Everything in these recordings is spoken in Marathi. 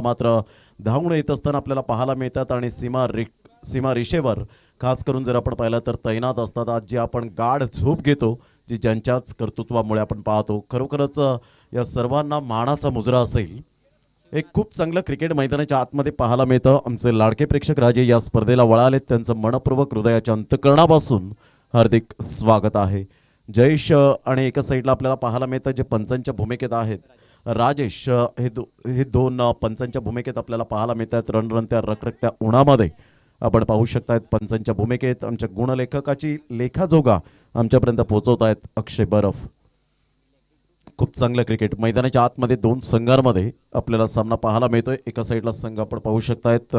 मात्र धावून येत असताना आपल्याला पाहायला मिळतात आणि सीमा रेषेवर खास करून जर आपण पाहिलं तर तैनात असतात. आज जे आपण गाढ झोप घेतो जी ज्यांच्याच कर्तृत्वामुळे आपण पाहतो, खरोखरच या सर्वांना मानाचा मुजरा असेल. एक खूप चांगलं क्रिकेट मैदानाच्या आतमध्ये पाहायला मिळतं. आमचे लाडके प्रेक्षक राजे या स्पर्धेला वळालेत, त्यांचं मनपूर्वक हृदयाच्या अंतकरणापासून हार्दिक स्वागत आहे. जयेश आणि एका साईडला आपल्याला पाहायला मिळतं जे पंचांच्या भूमिकेत आहेत. राजेश हे दोन पंचांच्या भूमिकेत आपल्याला पाहायला मिळतात. रणरणत्या रखरखत्या उन्हामध्ये आपण पाहू शकतात पंचांच्या भूमिकेत आमच्या गुणलेखकाची लेखाजोगा आमच्यापर्यंत पोहोचवत आहेत अक्षय बरफ. खूप चांगलं क्रिकेट मैदानाच्या आतमध्ये दोन संघांमध्ये आपल्याला सामना पाहायला मिळतोय. एका साईडला संघ आपण पाहू शकतायत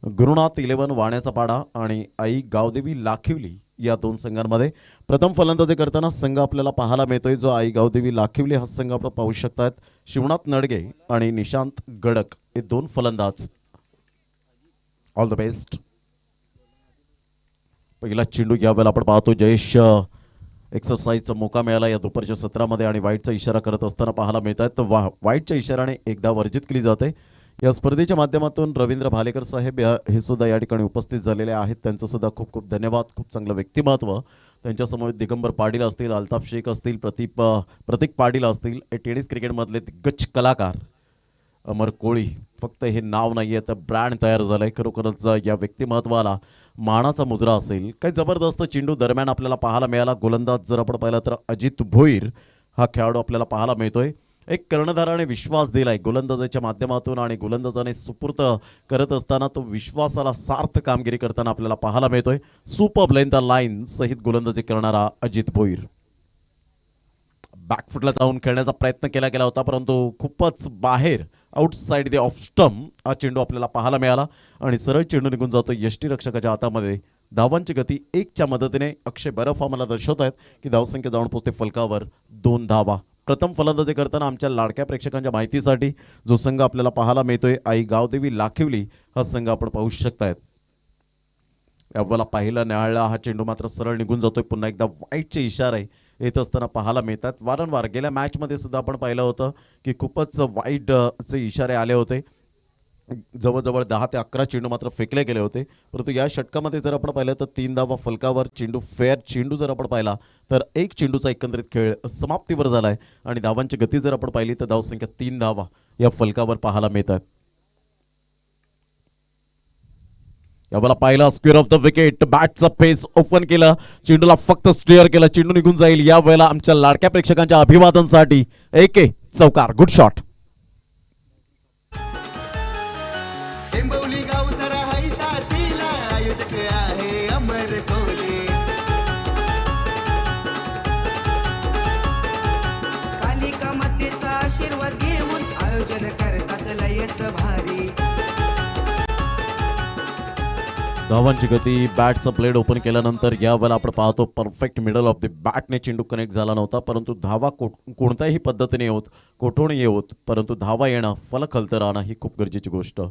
गुरुनाथ 11 वाण्याचा पाडा आणि आई गावदेवी लाखिवली या दोन संघांमध्ये. प्रथम फलंदाजी करताना संघ आपल्याला पाहायला मिळतोय जो आई गावदेवी लाखिवली हा संघ आपण पाहू शकतात. शिवनाथ नडगे आणि निशांत गडक हे दोन फलंदाज. All the best. पहिला चेंडू यावेळेला आपण पाहतो जयेश एक्सरसाइजचा मोका मिळाला या दुपारच्या सत्रामध्ये आणि वाईटचा इशारा करत असताना पाहायला मिळतात. तर वाईटच्या इशाराने एकदा वर्जित केली जाते. या स्पर्धेच्या माध्यमातून रवींद्र भालेकर साहेब हे सुद्धा या ठिकाणी उपस्थित झालेले आहेत. त्यांचं सुद्धा खूप खूप धन्यवाद. खूप चांगलं व्यक्तिमत्व. त्यांच्यासमोर दिगंबर पाटील असतील, अल्ताफ शेख असतील, प्रतीक पाटील असतील, टेनिस क्रिकेटमधले दिग्गज कलाकार अमर कोळी. फक्त हे नाव नाही आहे तर ब्रँड तयार झालं आहे. खरोखरच या व्यक्तिमत्वाला मानाचा मुजरा असेल. काही जबरदस्त चेंडू दरम्यान आपल्याला पाहायला मिळाला. गोलंदाज जर आपण पाहिला तर अजित भोईर हा खेळाडू आपल्याला पाहायला मिळतोय. एक कर्णधाराने विश्वास दिलाय गोलंदाजाच्या माध्यमातून आणि गोलंदाजाने सुपूर्त करत असताना तो विश्वासाला सार्थ कामगिरी करताना आपल्याला पाहायला मिळतोय. सुपर लेंथ लाईन सहित गोलंदाजी करणारा अजित भोईर. बॅकफुटला जाऊन खेळण्याचा प्रयत्न केला गेला होता परंतु खूपच बाहेर आउटसाइड द ऑफ स्टंप हा चेंडू आपल्याला पाहायला मिळाला आणि सरळ चेंडू निघून जातो यष्टीरक्षकाच्या हातामध्ये. धावांची गती 1च्या मदतीने अक्षय बरफ आम्हाला दर्शवत आहेत की धावसंख्या जाऊन पोहोचते फलकावर 2 धावा. प्रथम फलंदाजी करताना आमच्या लाडक्या प्रेक्षकांच्या माहितीसाठी जो संघ आपल्याला पाहायला मिळतोय आई गावदेवी लाखिवली हा संघ आपण पाहू शकतायत. यावेळेला पाहिला न्याहाळला हा चेंडू मात्र सरळ निघून जातोय. पुन्हा एकदा वाईटचे इशारे येत असताना पाहायला मिळतात. वारंवार गेल्या मॅचमध्ये सुद्धा आपण पाहिलं होतं की खूपच वाईटचे इशारे आले होते. जवळजवळ 10 ते 11 चेंडू मात्र फेकले गेले होते. परंतु या षटकामध्ये जर आपण पाहिलं तर 3 धावा फलकावर. चेंडू फेअर चेंडू जर आपण पाहिला तर 1 चेंडूचा एकंदरीत खेळ समाप्तीवर झालाय आणि धावांची गती जर आपण पाहिली तर धावसंख्या 3 धावा या फलकावर पाहायला मिळतात. यावेळेला पाहिला स्क्वेअर ऑफ द विकेट. बॅटचा फेस ओपन केला, चेंडूला फक्त स्टेअर केला, चेंडू निघून जाईल. या वेळेला आमच्या लाडक्या प्रेक्षकांच्या अभिवादनासाठी एक चौकार. Good shot. कालिका मातेचा आशीर्वाद घेऊन आयोजन करतात लयच भारी. धावांची गती. बॅटचा प्लेट ओपन केल्यानंतर यावेळेला आपण पाहतो परफेक्ट मिडल ऑफ द बॅटने चेंडू कनेक्ट झाला नव्हता परंतु धावा कोणत्याही पद्धतीने येऊत, कोठूनही येऊत परंतु धावा येणं, फलक हलतं राहणं ही खूप गरजेची गोष्ट.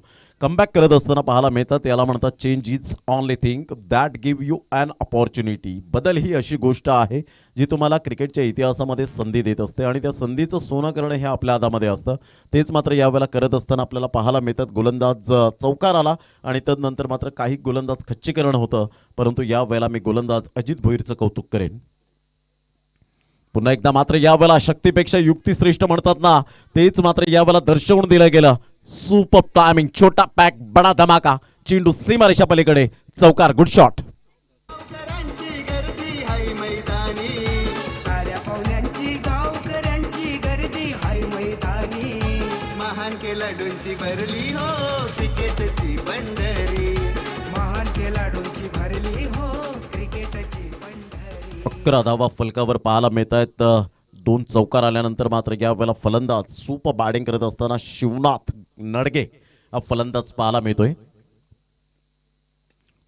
कमबॅक करत असताना पाहायला मिळतात. याला म्हणतात change is only thing that give you an opportunity. बदल ही अशी गोष्ट आहे जी तुम्हाला क्रिकेटच्या इतिहासामध्ये संधी देत असते आणि त्या संधीचं सोनं करणं हे आपल्या हातामध्ये असतं. तेच मात्र यावेळेला करत असताना आपल्याला पाहायला मिळतात. गोलंदाज चौकार आला आणि तदनंतर मात्र काही गोलंदाज खच्चीकरण होतं परंतु यावेळेला मी गोलंदाज अजित भोईरचं कौतुक करेन. पुन्हा एकदा मात्र यावेळेला शक्तीपेक्षा युक्ती श्रेष्ठ म्हणतात ना, तेच मात्र यावेळेला दर्शवून दिलं गेलं. सुपर टायमिंग, छोटा पॅक बडा धमाका. चेंडू सीमारेषा पलीकडे. चौकार. Good shot. खेळाडूंची भरली हो क्रिकेटची पंढरी. महान खेळाडूंची भरली हो क्रिकेटची पंढरी. 11 धावा फलकावर पाहायला मिळत आहेत. 2 चौकार आल्यानंतर मात्र यावेळेला फलंदाज सुपर बॅटिंग करत असताना शिवनाथ नडगे हा फलंदाज पाहायला मिळतोय.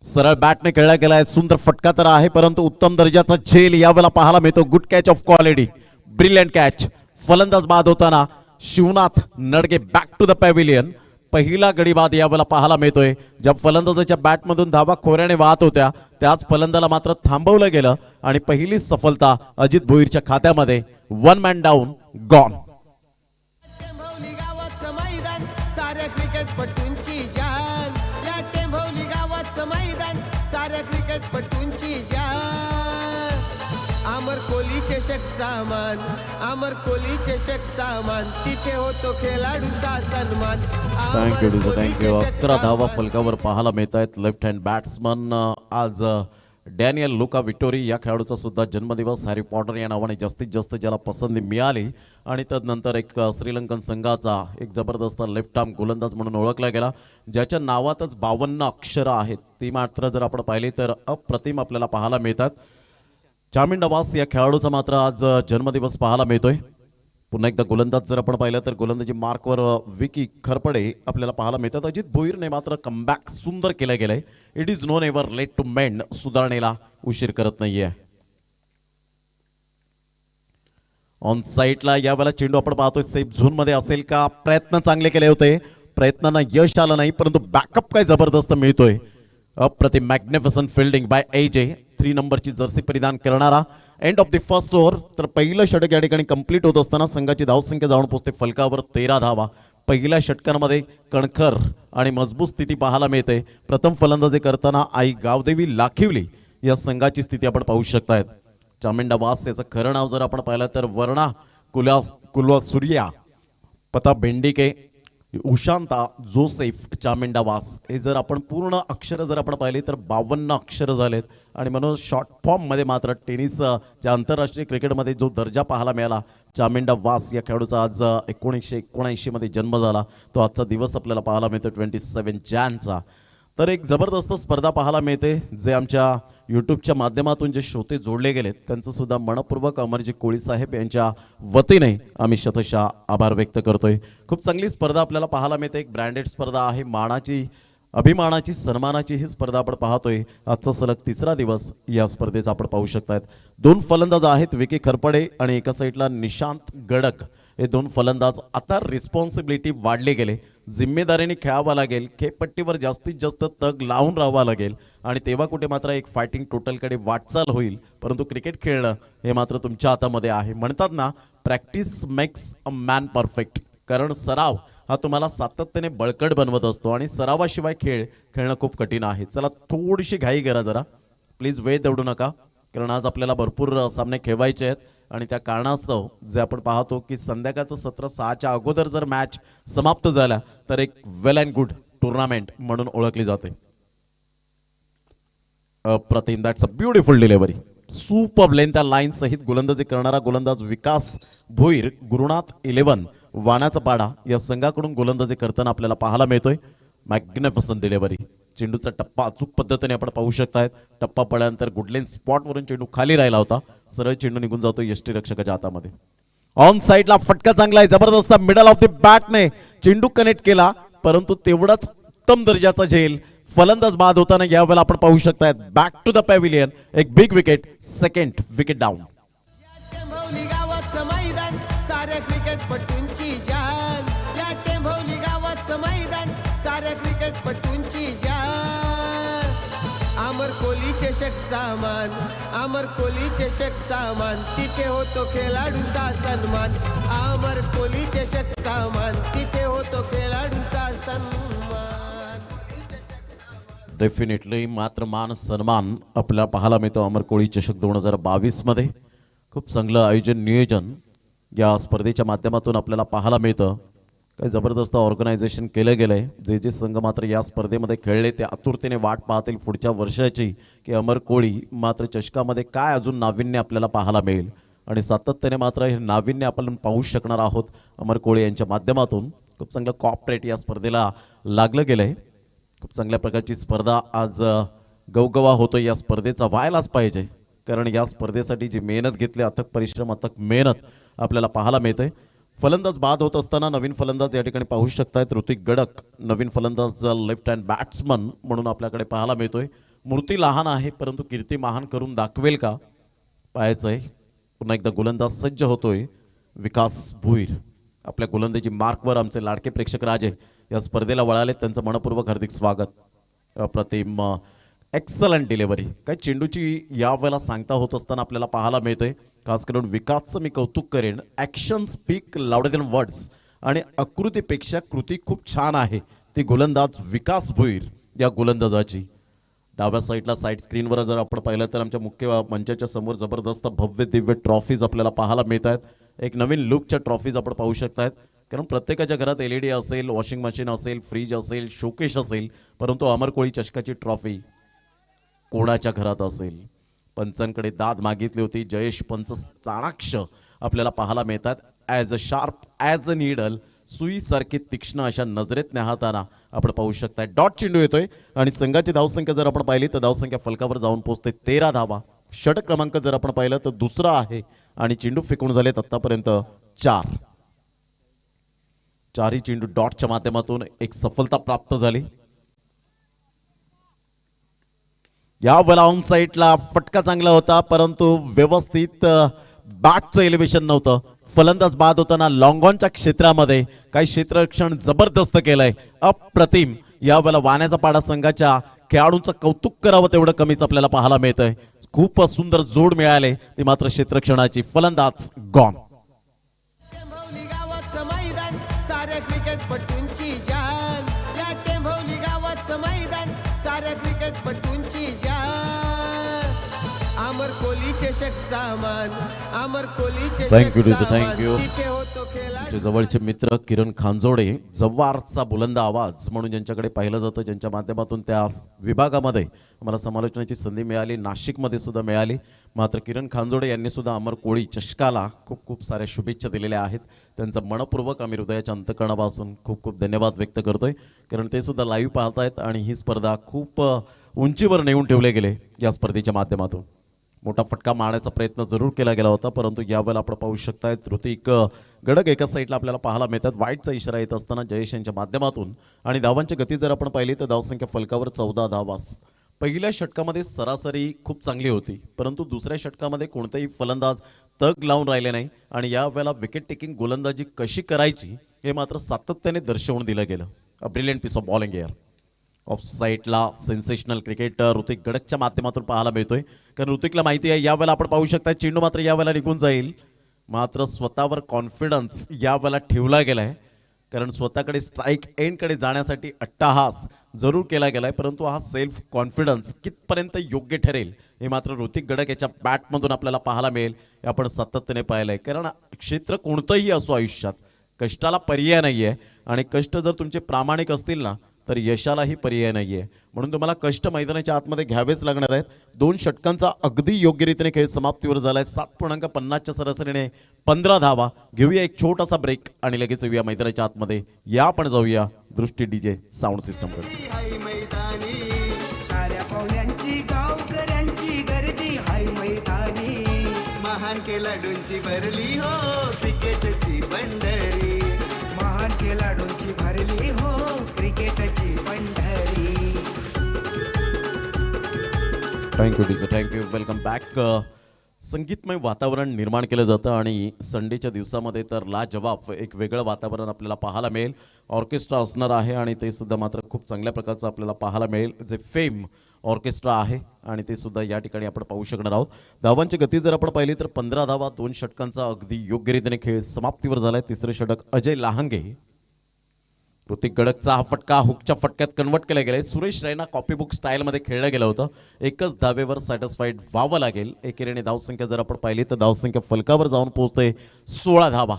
सरळ बॅटने खेळला गेलाय. सुंदर फटका तर आहे परंतु उत्तम दर्जाचा झेल यावेळेला पाहायला मिळतो. Good catch of quality. Brilliant catch. फलंदाज बाद होताना Shivnath Nadge back to the pavilion. पहिला गडी बाद यावेळेला पाहायला मिळतोय. ज्या फलंदाजाच्या बॅटमधून धावा खोऱ्याने वाहत होत्या त्याच फलंदाला मात्र थांबवलं गेलं आणि पहिली सफलता अजित भोईरच्या खात्यामध्ये. 1 मॅन डाऊन गॉन. क्रिकेटपटूंची जान, या टेंभवली गावाचं मैदान साऱ्या क्रिकेटपटूंची जान. अमर कोहली चषकचा मान, अमर कोहली चषकचा मान, तिथे होतो खेळाडूचा सन्मान. Thank you Dizo, thank you. 11 धावा फलकावर पाहायला मिळत आहेत. लेफ्ट हँड बॅट्समन आज डॅनियल लुका विक्टोरी या खेळाडूचा सुद्धा जन्मदिवस. हॅरी पॉटर या नावाने जास्तीत जास्त ज्याला पसंती मिळाली आणि तदनंतर एक श्रीलंकन संघाचा एक जबरदस्त लेफ्ट आर्म गोलंदाज म्हणून ओळखला गेला, ज्याच्या नावातच 52 अक्षरं आहेत. ती मात्र जर आपण पाहिली तर अप्रतिम आपल्याला पाहायला मिळतात. चामिंडा वास या खेळाडूचा मात्र आज जन्मदिवस पाहायला मिळतोय. पुन्हा एकदा गोलंदाज जर आपण पाहिलं तर गोलंदाजी मार्कवर विकी खरपडे आपल्याला पाहायला मिळतात. अजित भोईरने मात्र कमबॅक सुंदर केलं गेलंय. It is no never late to mend. सुधारणेला उशीर करत नाहीये. ऑन साईडला यावेळेला चेंडू आपण पाहतोय सेफ झोन मध्ये असेल का. प्रयत्न चांगले केले होते, प्रयत्नांना यश आलं नाही, परंतु बॅकअप काय जबरदस्त मिळतोय. अप्रतिम मॅग्निफिसंट फिल्डिंग बाय एजे. 3 नंबरची जर्सी परिधान करणारा. End of the first over. तर पहिलं षटक या ठिकाणी कंप्लीट होत असताना संघाची धावसंख्या जाऊन पोहोचते फलकावर 13 धावा. पहिल्या षटकांमध्ये कणखर आणि मजबूत स्थिती पाहायला मिळते. प्रथम फलंदाजी करताना आई गावदेवी लाखिवली या संघाची स्थिती आपण पाहू शकतायत. चामिंडा वास याचं खरं नाव जर आपण पाहिलं तर वर्णा कुलसूर्या पता बेंडिके उशांता जोसेफ चामिंडा वास. हे जर आपण पूर्ण अक्षरं जर आपण पाहिली तर 52 अक्षरं झालेत. आणि म्हणून शॉर्ट फॉर्ममध्ये मात्र टेनिसच्या आंतरराष्ट्रीय क्रिकेटमध्ये जो दर्जा पाहायला मिळाला, चामिंडा वास या खेळाडूचा आज 1979 मध्ये जन्म झाला. तो आजचा दिवस आपल्याला पाहायला मिळतो 27 जानेचा. तर एक जबरदस्त स्पर्धा पाहायला मिळते, जे आमच्या यूट्यूबच्या माध्यमातून जे श्रोते जोडले गेलेत त्यांचं सुद्धा मनपूर्वक अमरजी कोळी साहेब यांच्या वतीने आम्ही शतशः आभार व्यक्त करतोय. खूप चांगली स्पर्धा आपल्याला पाहायला मिळते. एक ब्रँडेड स्पर्धा आहे, मानाची, अभिमानाची, सन्मानाची ही स्पर्धा आपण पाहतोय. आजचा सलग 3रा दिवस या स्पर्धेचा आपण पाहू शकतायत. 2 फलंदाज आहेत, विकी खरपडे आणि एका साईडला निशांत गडक. हे 2 फलंदाज. आता रिस्पॉन्सिबिलिटी वाढले गेले, जिम्मेदारीने खेळावं लागेल, खेळपट्टीवर जास्तीत जास्त तग लावून राहावं लागेल आणि तेव्हा कुठे मात्र एक फायटिंग टोटलकडे वाटचाल होईल. परंतु क्रिकेट खेळणं हे मात्र तुमच्या हातामध्ये आहे. म्हणतात ना, practice makes a man perfect. कारण सराव हा तुम्हाला सातत्याने बळकट बनवत असतो आणि सरावाशिवाय खेळ खेळणं खूप कठीण आहे. चला थोडीशी घाई करा जरा, प्लीज वेळ दवडू नका, कारण आज आपल्याला भरपूर सामने खेळवायचे आहेत. आणि त्या कारणास्तव जे आपण पाहतो की संध्याकाळचं सत्र 6च्या अगोदर जर मॅच समाप्त झाल्या तर एक वेल अँड गुड टुर्नामेंट म्हणून ओळखली जाते. अप्रतिम, that's a beautiful delivery. Super length त्या लाईन सहित गोलंदाजी करणारा गोलंदाज विकास भोईर, गुरुनाथ 11 वाण्याचा पाडा या संघाकडून गोलंदाजी करताना आपल्याला पाहायला मिळतोय. Magnificent delivery. चेंडूचा टप्पा अचूक पद्धतीने आपण पाहू शकतायत. टप्पा पडल्यानंतर गुडलेन स्पॉटवरून चेंडू खाली राहिला होता, सरळ चेंडू निघून जातो यष्टीरक्षकाच्या हातामध्ये. ऑन साईडला फटका चांगला आहे, जबरदस्त मिडल ऑफ द बॅटने चेंडू कनेक्ट केला, परंतु तेवढाच उत्तम दर्जाचा झेल फलंदाज बाद होताना यावेळेला आपण पाहू शकतायत. Back to the pavilion. एक big wicket, second wicket down. Tembhavli गावाचं मैदान साऱ्या क्रिकेटपटूंची जान, या टेंभवली गावाचं मैदान साऱ्या क्रिकेटपटूंची जान. अमर कोहली चषकचा मान, अमर कोहली चषकचा मान, तिथे होतो खेळाडूचा सन्मान. अमर कोहली चषकचा मान, तिथे होतो खेळाडूचा सन्मान. डेफिनेटली मात्र मान सन्मान आपल्याला पाहायला मिळतो अमर कोळी चषक 2022 मध्ये. खूप चांगलं आयोजन, नियोजन या स्पर्धेच्या माध्यमातून आपल्याला पाहायला मिळतं. काही जबरदस्त ऑर्गनायझेशन केलं गेलंय. जे जे संघ मात्र या स्पर्धेमध्ये खेळले ते आतुरतेने वाट पाहतील पुढच्या वर्षाची, की अमर कोळी मात्र चषकामध्ये काय अजून नाविन्य आपल्याला पाहायला मिळेल. आणि सातत्याने मात्र हे नाविन्य आपण पाहू शकणार आहोत अमर कोळी यांच्या माध्यमातून. खूप चांगलं कॉपरेट या स्पर्धेला लागलं गेलंय. खूप चांगल्या प्रकारची स्पर्धा आज गवगवा होतो. या स्पर्धेचा व्हायलाच पाहिजे, कारण या स्पर्धेसाठी जी मेहनत घेतली, अथक परिश्रम, अथक मेहनत आपल्याला पाहायला मिळते. फलंदाज बाद होत असताना नवीन फलंदाज या ठिकाणी पाहू शकतायत. ऋतिक गडक नवीन फलंदाज लेफ्ट हँड बॅट्समन म्हणून आपल्याकडे पाहायला मिळतोय. मूर्ती लहान आहे, परंतु कीर्ती महान करून दाखवेल का पाहायचं आहे. पुन्हा एकदा गोलंदाज सज्ज होतोय विकास भोईर. आपल्या गोलंदाजी मार्कवर आमचे लाडके प्रेक्षक राजे या स्पर्धेला वळाले, त्यांचं मनपूर्वक हार्दिक स्वागत. अप्रतिम एक्सलंट डिलिव्हरी. काय चेंडूची यावेळेला सांगता होत असताना आपल्याला पाहायला मिळते. खास करून विकासचं मी कौतुक करेन. Action speak louder than words. आणि आकृतीपेक्षा कृती खूप छान आहे, ती गोलंदाज विकास भोईर या गोलंदाजाची. डाव्या साईडला साईड स्क्रीनवर जर आपण पाहिलं तर आमच्या मुख्य मंचाच्या समोर जबरदस्त भव्य दिव्य ट्रॉफीज आपल्याला पाहायला मिळत आहेत. एक नवीन लुकच्या ट्रॉफीज आपण पाहू शकतायत. कारण प्रत्येकाच्या घरात LED असेल, वॉशिंग मशीन असेल, फ्रीज असेल, शोकेश असेल, परंतु अमर कोळी चषकाची ट्रॉफी कोणाच्या घरात असेल. पंचांकडे दाद मागितली होती. जयेश पंच चाणाक्ष आपल्याला पाहायला मिळतात. As a sharp as a needle, सुईसारखी तीक्ष्ण अशा नजरेत न्याहाताना आपण पाहू शकताय. डॉट चेंडू येतोय आणि संघाची धावसंख्या जर आपण पाहिली तर धावसंख्या फलकावर जाऊन पोहोचते 13 धावा. षटक क्रमांक जर आपण पाहिलं तर दुसरा आहे आणि चेंडू फेकून झालेत आतापर्यंत 4. चारही चेंडू डॉटच्या माध्यमातून एक सफलता प्राप्त झाली. या वेळेला ऑन साईडला फटका चांगला होता, परंतु व्यवस्थित बॅटचं एलिव्हेशन नव्हतं. फलंदाज बाद होताना लॉंगॉनच्या क्षेत्रामध्ये काही क्षेत्ररक्षण जबरदस्त केलंय, अप्रतिम. या वेळेला वाण्याचा पाडा संघाच्या खेळाडूंचं कौतुक करावं तेवढं कमीच आपल्याला पाहायला मिळतंय. खूप सुंदर जोड मिळाले, ती मात्र क्षेत्ररक्षणाची. फलंदाज गॉन. टेंभवली गावाचं मैदान साऱ्या क्रिकेटपटूंची जान. या टेंभवली गावाचं मैदान साऱ्या क्रिकेटपटूंची जान. अमर कोहली चषकचा मान, अमर कोहली Thank you, चषकचा thank मान. you. तिथे होतो खेळाडू. आमचे जवळचे मित्र किरण खांजोडे, जव्हारचा बुलंद आवाज म्हणून ज्यांच्याकडे पाहिलं जातं, ज्यांच्या माध्यमातून त्या विभागामध्ये मला समालोचनाची संधी मिळाली, नाशिकमध्ये सुद्धा मिळाली. मात्र किरण खांजोडे यांनी सुद्धा अमर कोळी चषकाला खूप खूप साऱ्या शुभेच्छा दिलेल्या आहेत. त्यांचं मनपूर्वक आम्ही हृदयाच्या अंतकरणापासून खूप खूप धन्यवाद व्यक्त करतोय. कारण ते सुद्धा लाईव्ह पाहतायत आणि ही स्पर्धा खूप उंचीवर नेऊन ठेवले गेले या स्पर्धेच्या माध्यमातून. मोठा फटका मारण्याचा प्रयत्न जरूर केला गेला होता, परंतु यावेळेला आपण पाहू शकताय ऋतिक गडक एका साईडला आपल्याला पाहायला मिळतात. वाईटचा इशारा येत असताना जयेश यांच्या माध्यमातून. आणि धावांची गती जर आपण पाहिली तर धावसंख्या फलकावर 14 धावा. पहिल्या षटकामध्ये सरासरी खूप चांगली होती, परंतु दुसऱ्या षटकामध्ये कोणताही फलंदाज तग लावून राहिले नाही. आणि यावेळेला विकेट टेकिंग गोलंदाजी कशी करायची हे मात्र सातत्याने दर्शवून दिलं गेलं. A brilliant piece of bowling here. Off साईडला सेन्सेशनल क्रिकेटर ऋतिक गडकच्या माध्यमातून पाहायला मिळतोय. कारण ऋतिकला माहिती आहे यावेळेला आपण पाहू शकता चेंडू मात्र यावेळेला निघून जाईल. मात्र स्वतःवर कॉन्फिडन्स यावेळेला ठेवला गेलाय. कारण स्वतःकडे स्ट्राईक एंडकडे जाण्यासाठी अट्टाहास जरूर केला गेलाय, परंतु हा सेल्फ कॉन्फिडन्स कितपर्यंत योग्य ठरेल हे मात्र ऋतिक गडक याच्या बॅटमधून आपल्याला पाहायला मिळेल. हे आपण सातत्याने पाहिलंय. कारण क्षेत्र कोणतंही असो आयुष्यात कष्टाला पर्याय नाहीये, आणि कष्ट जर तुमचे प्रामाणिक असतील ना तर यशालाही पर्याय नाहीये. म्हणून तुम्हाला कष्ट मैदानाच्या आतमध्ये घ्यावेच लागणार आहेत. 2 षटकांचा अगदी योग्य रीतीने खेळ समाप्तीवर झालाय. 7.50च्या सरासरीने 15 धावा. घेऊया एक छोटासा ब्रेक आणि लगेच येऊया मैदानाच्या आतमध्ये. या आपण जाऊया दृष्टी DJ साऊंड सिस्टमकडे. हाय मैदानी साऱ्या पाहुण्यांची गावकऱ्यांची गर्दी हाय मैदानी. महान खेळाडूंची भरली हो क्रिकेटची पंढरी. महान खेळाडूंची भरली हो क्रिकेटची Pandhari. Thank you DJ, thank you. Welcome back. संगीतमय वातावरण निर्माण केलं जातं आणि संडेच्या दिवसामध्ये तर लाजवाब एक वेगळं वातावरण आपल्याला पाहायला मिळेल. ऑर्केस्ट्रा असणार आहे आणि ते सुद्धा मात्र खूप चांगल्या प्रकारचं आपल्याला पाहायला मिळेल. जे फेम ऑर्केस्ट्रा आहे आणि ते सुद्धा या ठिकाणी आपण पाहू शकणार आहोत. धावांची गती जर आपण पाहिली तर 15 धावा. 2 षटकांचा अगदी योग्य रीतीने खेळ समाप्तीवर झालाय. तिसरे षटक अजय लहांगे. ऋतिक गडकचा हा फटका हुकच्या फटक्यात कन्वर्ट केला गेलाय. सुरेश रैना कॉपीबुक स्टाईलमध्ये खेळलं गेलं होतं. एकच धावेवर सॅटिस्फाईड व्हावं लागेल. एकेरीने धावसंख्या जर आपण पाहिली तर धावसंख्या फलकावर जाऊन पोहोचते 16 धावा.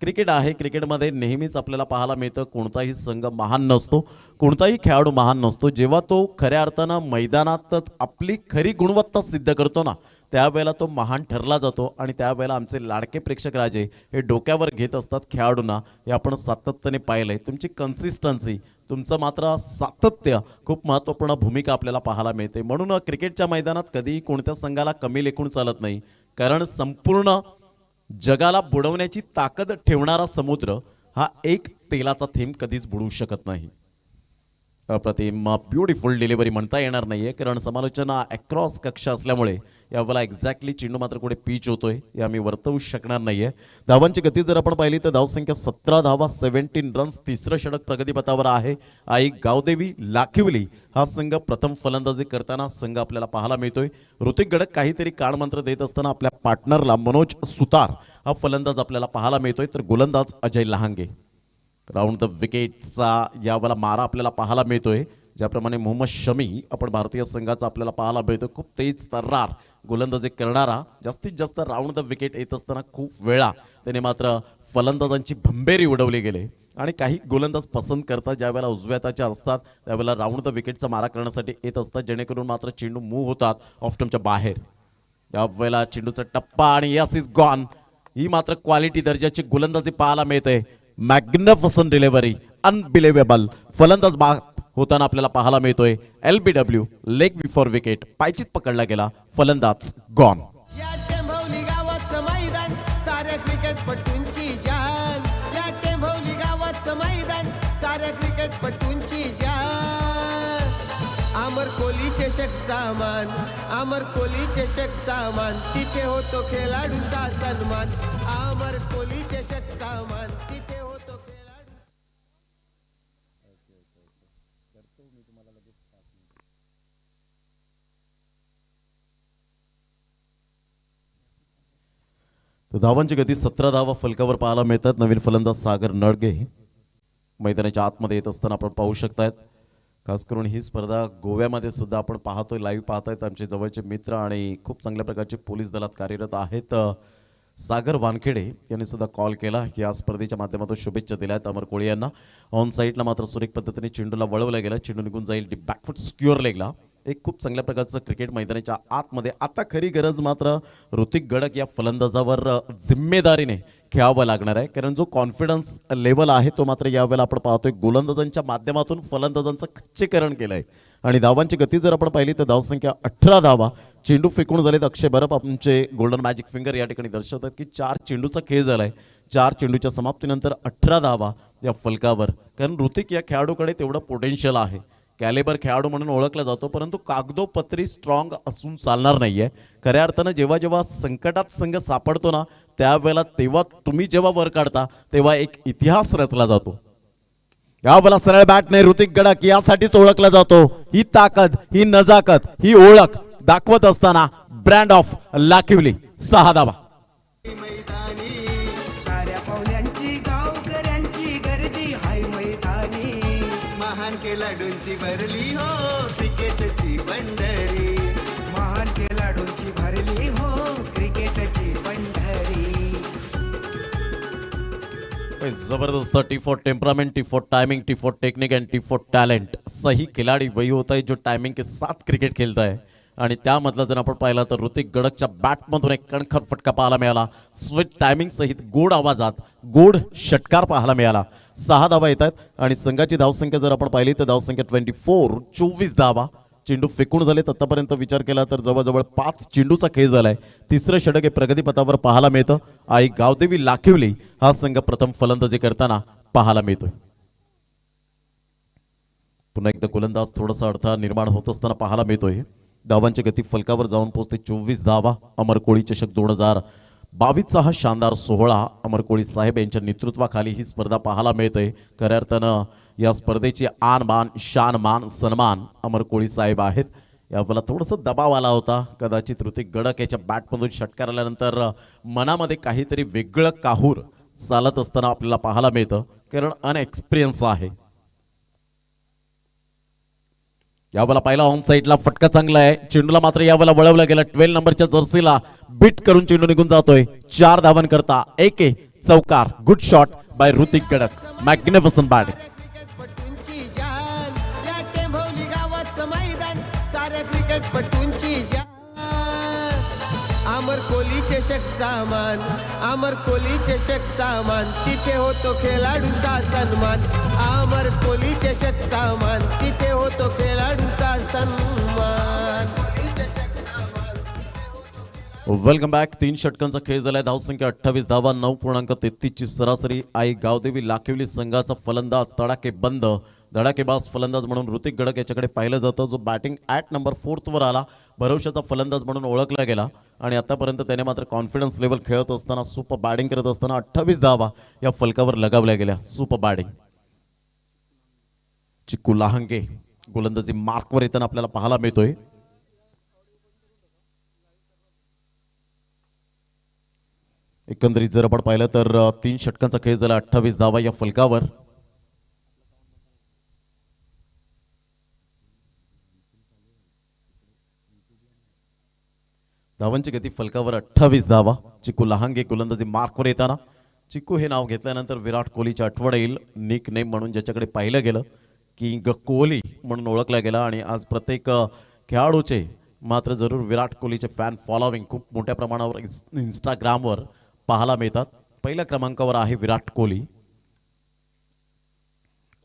क्रिकेट आहे. क्रिकेटमध्ये नेहमीच आपल्याला पाहायला मिळतं कोणताही संघ महान नसतो, कोणताही खेळाडू महान नसतो. जेव्हा तो खऱ्या अर्थानं मैदानातच आपली खरी गुणवत्ता सिद्ध करतो ना त्यावेळेला तो महान ठरला जातो. आणि त्यावेळेला आमचे लाडके प्रेक्षक राजे हे डोक्यावर घेत असतात खेळाडूंना. हे आपण सातत्याने पाहिलंय. तुमची कन्सिस्टन्सी, तुमचं मात्र सातत्य खूप महत्त्वपूर्ण भूमिका आपल्याला पाहायला मिळते. म्हणून क्रिकेटच्या मैदानात कधीही कोणत्या संघाला कमी लेखून चालत नाही. कारण संपूर्ण जगाला बुडवण्याची ताकद ठेवणारा समुद्र हा एक तेलाचा थेंब कधीच बुडवू शकत नाही. अप्रतिम ब्युटिफुल डिलिव्हरी म्हणता येणार नाहीये, कारण समालोचना अक्रॉस कक्षा असल्यामुळे यावेळेला एक्झॅक्टली चेंडू मात्र कुठे पिच होतोय हे आम्ही वर्तवू शकणार नाहीये. धावांची गती जर आपण पाहिली तर धावसंख्या 17 धावा, 17 रन्स. तिसरं षटक प्रगतीपथावर आहे. आई गावदेवी लाखिवली हा संघ प्रथम फलंदाजी करताना संघ आपल्याला पाहायला मिळतोय. ऋतिक गडक काहीतरी कानमंत्र देत असताना आपल्या पार्टनरला मनोज सुतार हा फलंदाज आपल्याला पाहायला मिळतोय. तर गोलंदाज अजय लहांगे. राऊंड द विकेटचा यावेळेला मारा आपल्याला पाहायला मिळतोय. ज्याप्रमाणे मोहम्मद शमी आपण भारतीय संघाचा आपल्याला पाहायला मिळतो, खूप तेज तर्रार गोलंदाजी करणारा. जास्तीत जास्त राऊंड द विकेट येत असताना खूप वेळा त्याने मात्र फलंदाजांची भंबेरी उडवली गेले आणि काही गोलंदाज पसंत करतात ज्यावेळेला उजव्या हाताचे असतात त्यावेळेला राऊंड द विकेटचा मारा करण्यासाठी येत असतात, जेणेकरून मात्र चेंडू मूव्ह होतात ऑफ स्टंपच्या बाहेर. यावेळेला चेंडूचा टप्पा आणि यस इज गॉन. ही मात्र क्वालिटी दर्जाची गोलंदाजी पाहायला मिळते. मॅग्निफिसंट डिलिव्हरी, अनबिलिव्हेबल फलंदाज होताना आपल्याला पाहायला मिळतोय. LBW लेग बिफोर विकेट, पायचीत पकडला गेला, फलंदाज गॉन. या टेंभवली गावाचं मैदान साऱ्या क्रिकेटपटूंची जान. या टेंभवली गावाचं मैदान साऱ्या क्रिकेटपटूंची जान. अमर कोहली चषकचा मान, अमर कोहली चषकचा मान, तिथे होतो खेळाडूंचा सन्मान. अमर कोहली चषकचा मान, तिथे होतो खेळाडू. तर धावांची गती 17 धावा फलकावर पाहायला मिळतात. नवीन फलंदाज सागर नडगे मैदानाच्या आतमध्ये येत असताना आपण पाहू शकतायत. खास करून ही स्पर्धा गोव्यामध्ये सुद्धा आपण पाहतोय, लाईव्ह पाहतायत. आमचे जवळचे मित्र आणि खूप चांगल्या प्रकारचे पोलीस दलात कार्यरत आहेत सागर वानखेडे यांनी सुद्धा कॉल केला की या स्पर्धेच्या माध्यमातून शुभेच्छा दिल्या आहेत अमर कोळी यांना. ऑन साईडला मात्र सुरेख पद्धतीने चेंडूला वळवला गेला, चेंडू निघून जाईल बॅकफुट स्क्युअर लेगला. एक खूप चांगल्या प्रकारचं क्रिकेट मैदानाच्या आतमध्ये. आता खरी गरज मात्र ऋतिक गडक या फलंदाजावर जिम्मेदारीने खेळावं लागणार आहे, कारण जो कॉन्फिडन्स लेवल आहे तो मात्र यावेळेला आपण पाहतोय गोलंदाजांच्या माध्यमातून फलंदाजांचं खच्चीकरण केलंय. आणि धावांची गती जर आपण पाहिली तर धावसंख्या 18 धावा. चेंडू फेकून झालेत. अक्षय बरप आमचे गोल्डन मॅजिक फिंगर या ठिकाणी दर्शवतात की 4 चेंडूचा खेळ झालाय. 4 चेंडूच्या समाप्तीनंतर 18 धावा या फलकावर. कारण ऋतिक या खेळाडूकडे तेवढं पोटेन्शियल आहे, कॅलेबर खेळाडू म्हणून ओळखला जातो, परंतु कागदोपत्री स्ट्रॉंग असून चालणार नाहीये. खऱ्या अर्थानं जेव्हा जेव्हा संकटात संघ सापडतो ना त्यावेळेला तेव्हा तुम्ही जेव्हा वर काढता तेव्हा एक इतिहास रचला जातो. यावेळेला सरळ बॅट नाही, ऋतिक गडक यासाठीच ओळखला जातो. ही ताकद, ही नजाकत, ही ओळख दाखवत असताना ब्रँड ऑफ लाखिवली 6 धावा. मैदानी साऱ्या पाहुण्यांची गावकऱ्यांची गर्दी हाय मैदानी. महान खेळाडूंची भरली हो क्रिकेटची पंढरी. महान खेळाडूंची भरली हो क्रिकेटची पंढरी. जबरदस्त T for temperament, T for timing, T for technique end T for talent. सही खिलाड़ी वही होता है जो टाइमिंग के साथ क्रिकेट खेलता है. आणि त्यामधला जर आपण पाहिला तर ऋतिक गडकच्या बॅटमधून एक कणखर फटका पाहायला मिळाला. स्वीट टायमिंग सहित गोड आवाजात गोड षटकार पाहायला मिळाला. 6 धावा येत आहेत आणि संघाची धावसंख्या जर आपण पाहिली तर धावसंख्या 24 धावा. चेंडू फेकून झालेत. आतापर्यंत विचार केला तर जवळजवळ 5 चेंडूचा खेळ झालाय. तिसरं षटक हे प्रगतीपथावर पाहायला मिळतं. आई गावदेवी लाखिवली हा संघ प्रथम फलंदाजी करताना पाहायला मिळतोय. पुन्हा एकदा गोलंदाज थोडासा अडथळा निर्माण होत असताना पाहायला मिळतोय. धावांची गती फलकावर जाऊन पोहोचते 24 धावा. अमर कोळी चषक 2022चा हा शानदार सोहळा अमर कोळी साहेब यांच्या नेतृत्वाखाली ही स्पर्धा पाहायला मिळते. खऱ्या अर्थानं या स्पर्धेची आन मान शान मान सन्मान अमर कोळी साहेब आहेत. यावेळेला थोडंसं दबाव आला होता. कदाचित ऋतिक गडक याच्या बॅटमधून षटकार आल्यानंतर मनामध्ये काहीतरी वेगळं काहूर चालत असताना आपल्याला पाहायला मिळतं, कारण अनएक्सपिरियन्स आहे. यावेळेला पहिला ऑन साईडला फटका चांगला आहे. चेंडूला मात्र यावेळेला वळवला गेला. 12 नंबरच्या जर्सीला बीट करून चेंडू निघून जातोय. 4 धावांकरता एक चौकार. Good shot by Hrithik Gadak. Magnificent batting. क्रिकेटपटूंची जान. या टेंभवली गावाचं मैदान साऱ्या क्रिकेटपटूंची जान. अमर कोहली चषकचा मान, अमर कोहली चषकचा मान, तिथे होतो खेळाडूंचा सन्मान. अमर कोहली चषकचा मान, तिथे होतो खेळाडूंचा सन्मान. Welcome back. 3 षटकांचा खेळ झालाय. धावसंख्या 28 धावा, 9.33 ची सरासरी. आई गावदेवी लाखिवली संघाचा फलंदाज धडाकेबाज फलंदाज म्हणून ऋतिक गडक याच्याकडे पाहिलं जातं, जो बॅटिंग ॲट नंबर 4 वर आला. भरवशाचा फलंदाज म्हणून ओळखला गेला आणि आतापर्यंत त्याने मात्र कॉन्फिडन्स लेवल खेळत असताना सुपर बॅटिंग करत असताना 28 धावा या फलकावर लगावल्या गेल्या. Super batting. चिक्कू लहांगे गोलंदाजी मार्कवर येताना आपल्याला पाहायला मिळतोय. एकंदरीत जर आपण पाहिलं तर 3 षटकांचा खेळ झाला. 28 धावा या फलकावर. धावांची गती फलकावर 28 धावा. चिकू लहांगे गोलंदाजी मार्कवर येताना. चिकू हे नाव घेतल्यानंतर विराट कोहलीची आठवण येईल. निक नेम म्हणून ज्याच्याकडे पाहिलं गेलं किंग कोहली म्हणून ओळखला गेला. आणि आज प्रत्येक खेळाडूचे मात्र जरूर विराट कोहलीचे फॅन फॉलोविंग खूप मोठ्या प्रमाणावर इंस्टाग्रामवर पाहायला मिळतात. पहिल्या क्रमांकावर आहे विराट कोहली.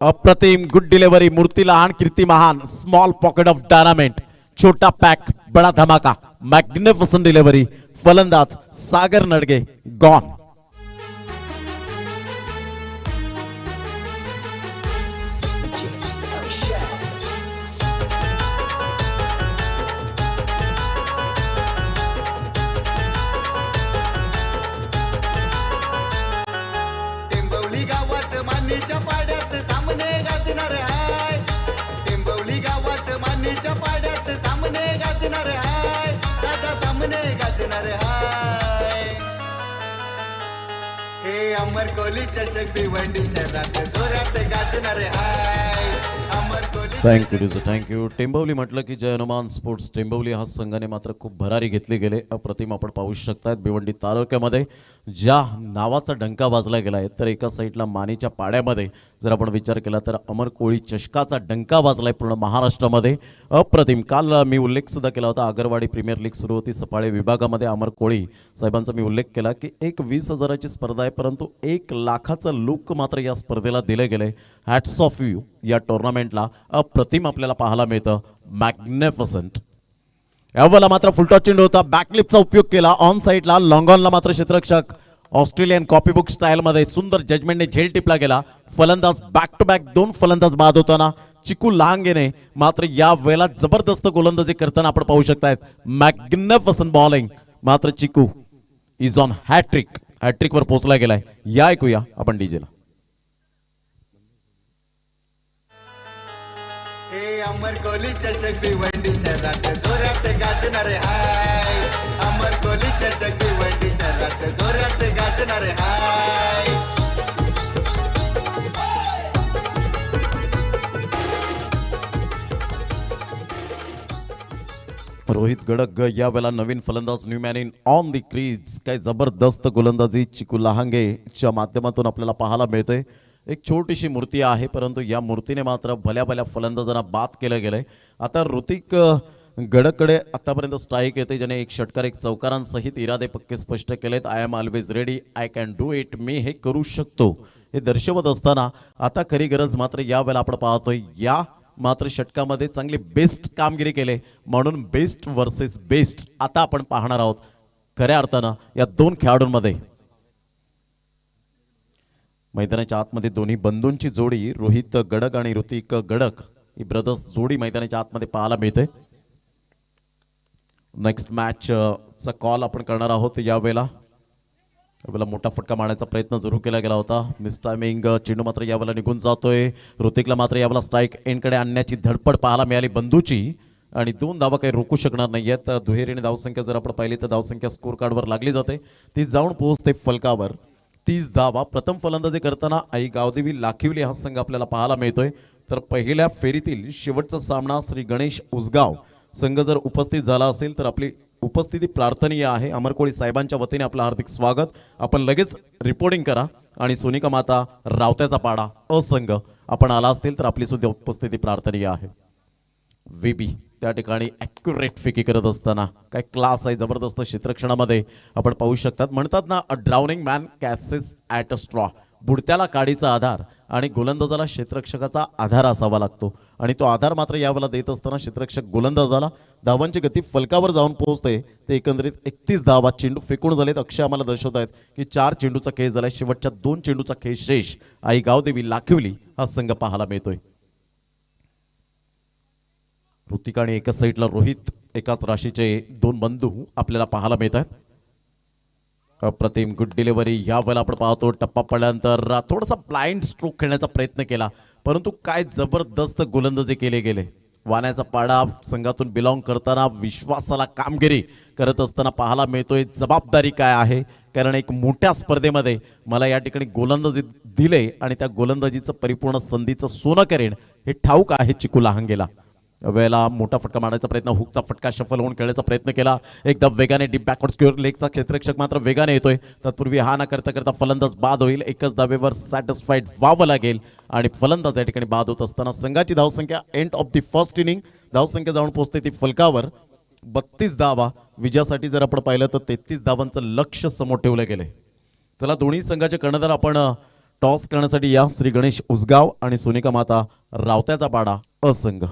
अप्रतिम गुड डिलिव्हरी. मूर्ती लहान कीर्ती महान. Small pocket of dynamite. छोटा पॅक बडा धमाका. Magnificent delivery. फलंदाज सागर नडगे गॉन. टेंबवली गावात मानीच्या पाड्यात सामने गाजणार हाय. टेंबवली गावात मानीच्या पाड्यात सामने गाजणार हाय. दादा सामने गाजणार हाय. हे अमर कोहली चषक भिवंडी शहरात जोरात गाजणार हाय. अमर कोहली थँक्यू. टेंबवली म्हटलं की जय हनुमान स्पोर्ट्स टेंबवली हा संघाने मात्र खूप भरारी घेतली गेले. अप्रतिम आपण पाहू शकतात भिवंडी तालुक्यामध्ये ज्या नावाचा डंका वाजला गेला आहे तर एका साईडला मानेच्या पाड्यामध्ये जर आपण विचार केला तर अमर कोळी चषकाचा डंका वाजलाय पूर्ण महाराष्ट्रामध्ये. अप्रतिम. काल मी उल्लेख सुद्धा केला होता. आगरवाडी प्रीमियर लीग सुरू होती सफाळे विभागामध्ये. अमर कोळी साहेबांचा मी उल्लेख केला की एक 20,000ची स्पर्धा आहे परंतु 1 लाखाचं लुक मात्र या स्पर्धेला दिले गेले. हॅट्स ऑफ यू या टुर्नामेंटला. अप्रतिम आपल्याला पाहायला मिळतं. मॅग्निफिसंट. यावेळेला मात्र फुलटॉस चेंडू होता. बॅकलिपचा उपयोग केला ऑन साईडला. लॉंगॉनला मात्र क्षेत्ररक्षक ऑस्ट्रेलियन कॉपीबुक स्टाईलमध्ये सुंदर जजमेंटने झेल टिपला गेला. फलंदाज बॅक टू बॅक 2 फलंदाज बाद होताना चिकू लांगेने मात्र या वेळेला जबरदस्त गोलंदाजी करताना आपण पाहू शकतायत. Magnificent bowling. मात्र चिकू इज ऑन हॅट्रिक. हॅट्रिकवर पोहोचला गेलाय. या ऐकूया आपण डीजेला. हे अमर कोहली चषक भिवंडी शहरात जोरात गाजणार हाय. अमर कोहली चषक भिवंडी शहरात जोरात गाजणार हाय. रोहित गडक यावेळेला नवीन फलंदाज. New man in on the crease. काय जबरदस्त गोलंदाजी चिकू लहांगेच्या माध्यमातून आपल्याला पाहायला मिळते. एक छोटीशी मूर्ती आहे परंतु या मूर्तीने मात्र भल्या भल्या फलंदाजांना बाद केलं गेलंय. आता ऋतिक गडकडे आतापर्यंत स्ट्राईक येते ज्याने 1 षटकार 1 चौकारांसहित इरादे पक्के स्पष्ट केलेत. I am always ready. I can do it. मी हे करू शकतो हे दर्शवत असताना आता खरी गरज मात्र यावेळेला आपण पाहतोय या मात्र षटकामध्ये चांगली बेस्ट कामगिरी केले म्हणून बेस्ट वर्सेस बेस्ट आता आपण पाहणार आहोत. खऱ्या अर्थानं या 2 खेळाडूंमध्ये मैदानाच्या आतमध्ये दोन्ही बंधूंची जोडी रोहित गडक आणि ऋतिक गडक ही ब्रदर्स जोडी मैदानाच्या आतमध्ये पाहायला मिळते. नेक्स्ट मॅच चा कॉल आपण करणार आहोत. यावेळेला मोठा फटका मारण्याचा प्रयत्न जरूर केला गेला होता. Miss timing. चेंडू मात्र यावेळेला निघून जातोय. ऋतिकला मात्र यावेळेला स्ट्राईक एंडकडे आणण्याची धडपड पाहायला मिळाली बंधूची आणि 2 धावा काही रोखू शकणार नाहीयेत. दुहेरीने धावसंख्या जर आपण पाहिली तर धावसंख्या स्कोर कार्डवर लागली जाते. ती जाऊन पोहोचते फलकावर. 30 धावा. प्रथम फलंदाजी करताना आई गावदेवी लाखिवली हा संघ आपल्याला पाहायला मिळतोय. तर पहिल्या फेरीतील शेवटचा सामना श्री गणेश उसगाव संघ जर उपस्थित झाला असेल तर आपली उपस्थिती प्रार्थनीय आहे. अमर कोळी साहेबांच्या वतीने आपलं हार्दिक स्वागत. आपण लगेच रिपोर्टिंग करा. आणि सोनिका माता रावत्याचा पाडा असंघ आपण आला असतील तर आपली सुद्धा उपस्थिती प्रार्थनीय आहे. वेबी त्या ठिकाणी ॲक्युरेट फेकी करत असताना काय क्लास आहे जबरदस्त क्षेत्ररक्षणामध्ये आपण पाहू शकतात. म्हणतात ना a drowning man catches at a straw. बुडत्याला काडीचा आधार आणि गोलंदाजाला क्षेत्ररक्षकाचा आधार असावा लागतो आणि तो आधार मात्र यावेळेला देत असताना क्षेत्ररक्षक गोलंदाजाला धावांची गती फलकावर जाऊन पोहोचते. ते एकंदरीत 31 धावा. चेंडू फेकून झालेत. अक्षय आम्हाला दर्शवत आहेत की 4 चेंडूचा खेळ झालाय. शेवटच्या 2 चेंडूचा खेळ शेष आई गावदेवी लाखिवली हा संघ पाहायला मिळतोय. ऋतिक आणि एकाच साईडला रोहित एकाच राशीचे 2 बंधू आपल्याला पाहायला मिळत आहेत. अप्रतिम गुड डिलिव्हरी. या वेळेला आपण पाहतो टप्पा पडल्यानंतर थोडासा ब्लाइंड स्ट्रोक खेळण्याचा प्रयत्न केला परंतु काय जबरदस्त गोलंदाजी केले गेले. वाण्याचा पाडा संघातून बिलॉंग करताना विश्वासाला कामगिरी करत असताना पाहायला मिळतोय. जबाबदारी काय आहे कारण एक मोठ्या स्पर्धेमध्ये मला या ठिकाणी गोलंदाजी दिले आणि त्या गोलंदाजीचं परिपूर्ण संधीचं सोनं करेन हे ठाऊक आहे चिकू लहांगेला. वेळेला मोठा फटका मारायचा प्रयत्न, हुकचा फटका शफल होऊन खेळायचा प्रयत्न केला, एकदम वेगाने डीप बॅकवर्ड स्क्वेअर लेगचा क्षेत्ररक्षक मात्र वेगाने येतोय. तत्पूर्वी हा ना करता करता फलंदाज बाद होईल. एकच धावेवर सॅटिस्फाईड व्हावं लागेल आणि फलंदाज या ठिकाणी बाद होत असताना संघाची धावसंख्या end of the first inning धावसंख्या जाऊन पोहोचते ती फलकावर 32 धावा. विजयासाठी जर आपण पाहिलं तर 33 धावांचं लक्ष समोर ठेवलं गेलंय. चला दोन्ही संघाचे कर्णधार आपण टॉस करण्यासाठी या. श्री गणेश उसगाव आणि सोनिका माता रावत्याचा पाडा असंघ.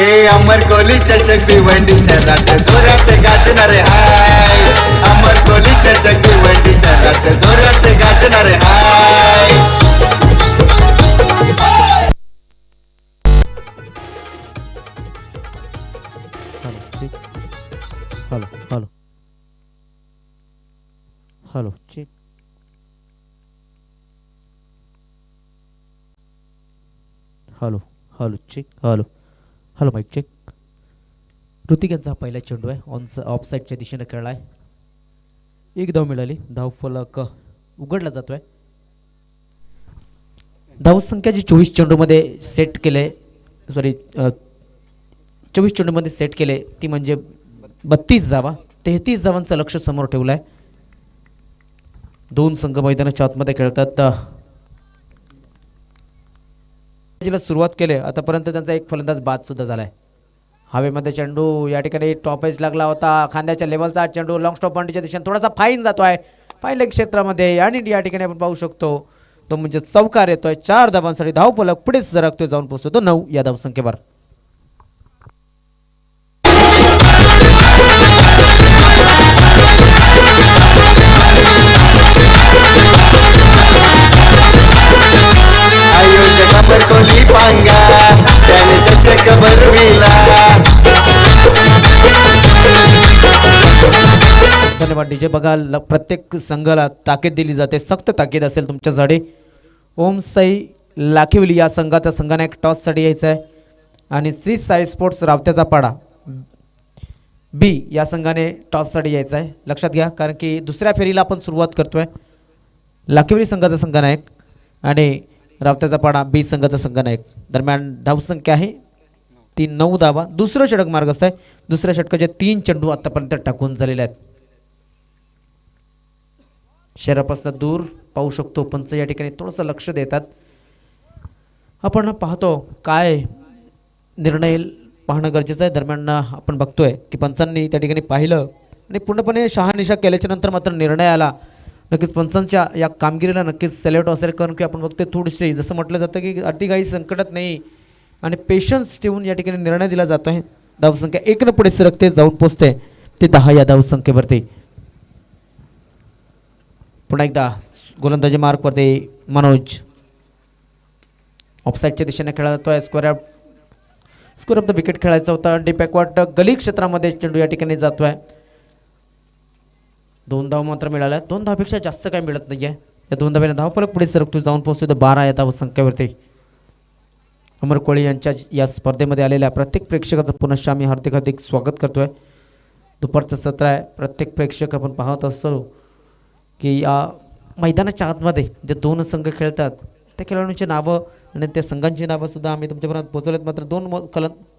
हे अमर कोहली चषक भिवंडी शहरात जोरात गाजणारे हाय. अमर कोहली चषक भिवंडी शहरात जोरात गाजणारे हाय. Hello hello hello check. Hello hello check. Hello hello mic check. Hrithik यांचा पहिला चेंडू आहे ऑफ साईडच्या दिशेने खेळला आहे. एक धाव मिळाली. धावफलक उघडला जातोय. धावसंख्या जी 24 चेंडूमध्ये सेट केले 24 चेंडूमध्ये सेट केले ती म्हणजे 32 धावा. 33 धावांचं लक्ष समोर ठेवलं आहे. दोन संघ मैदानाच्या आतमध्ये खेळतात. सुरुवात केली आतापर्यंत त्यांचा एक फलंदाज बाद सुद्धा झालाय. हवेमध्ये चेंडू या ठिकाणी टॉप एज लागला होता. खांद्याच्या लेवलचा चेंडू लॉंग स्टॉप बाउंड्रीच्या दिशेने थोडासा फाईन जातोय. फाईन लेग क्षेत्रामध्ये आणि या ठिकाणी आपण पाहू शकतो तो म्हणजे चौकार येतोय. 4 धावांसाठी धावफलक पुढे सरकतोय जाऊन पोहोचतो तो 9 या धावसंख्येवर. आयोजक अमर कोहली पांगा तेव्हा डीजे बघा प्रत्येक संघाला ताकीद दिली जाते, सक्त ताकीद असेल तुमच्यासाठी. ओम साई लाखिवली या संघाने एक टॉससाठी यायचं आहे आणि श्री साई स्पोर्ट्स रावत्याचा पाडा बी या संघाने टॉससाठी यायचं आहे. लक्षात घ्या, कारण की दुसऱ्या फेरीला आपण सुरुवात करतोय. लाखिवली संघाचा संघनायक आणि रावत्याचा पाडा बी संघाचा संघनायक. दरम्यान धावसंख्या आहे 9 धावा. दुसरं षटक मार्गस्थ आहे. दुसऱ्या षटकाचे 3 चेंडू आतापर्यंत टाकून झालेले आहेत. शहरापासून दूर पाहू शकतो पंच या ठिकाणी थोडंसं लक्ष देतात. आपण पाहतो काय निर्णय पाहणं गरजेचं आहे. दरम्यान आपण बघतोय की पंचांनी त्या ठिकाणी पाहिलं आणि पूर्णपणे शहानिशा केल्याच्या नंतर मात्र निर्णय आला. नक्कीच पंचांच्या या कामगिरीला नक्कीच सेल्यूट असेल, कारण की आपण बघतोय थोडीशी जसं म्हटलं जातं की अति काही संकटात नाही आणि पेशन्स ठेवून या ठिकाणी निर्णय दिला जातो आहे. धावसंख्या 1 पुढे सरकते, जाऊन पोचते ते 10 या धावसंख्येवरती. पुन्हा एकदा गोलंदाजी मार्कवरती मनोज. ऑफसाईडच्या दिशेने खेळला जातोय. स्क्वेअर ऑफ द विकेट खेळायचा होता. डीप बॅकवर्ड गली क्षेत्रामध्ये चेंडू या ठिकाणी जातोय. 2 धाव मात्र मिळाल्या. 2 धावपेक्षा जास्त काही मिळत नाहीये. या 2 धावेने धावफलक पुढे सरकतो, जाऊन पोहोचतो 12 या धावसंख्येवरती. अमर कोळी यांच्या या स्पर्धेमध्ये आलेल्या प्रत्येक प्रेक्षकाचं पुनश्च आम्ही हार्दिक स्वागत करतोय. दुपारचं सत्र आहे. प्रत्येक प्रेक्षक आपण पाहत असतो की या मैदानाच्या आतमध्ये जे 2 संघ खेळतात त्या खेळाडूंची नावं आणि त्या संघांची नावं सुद्धा आम्ही तुमच्यापर्यंत पोहोचवलेत. मात्र 2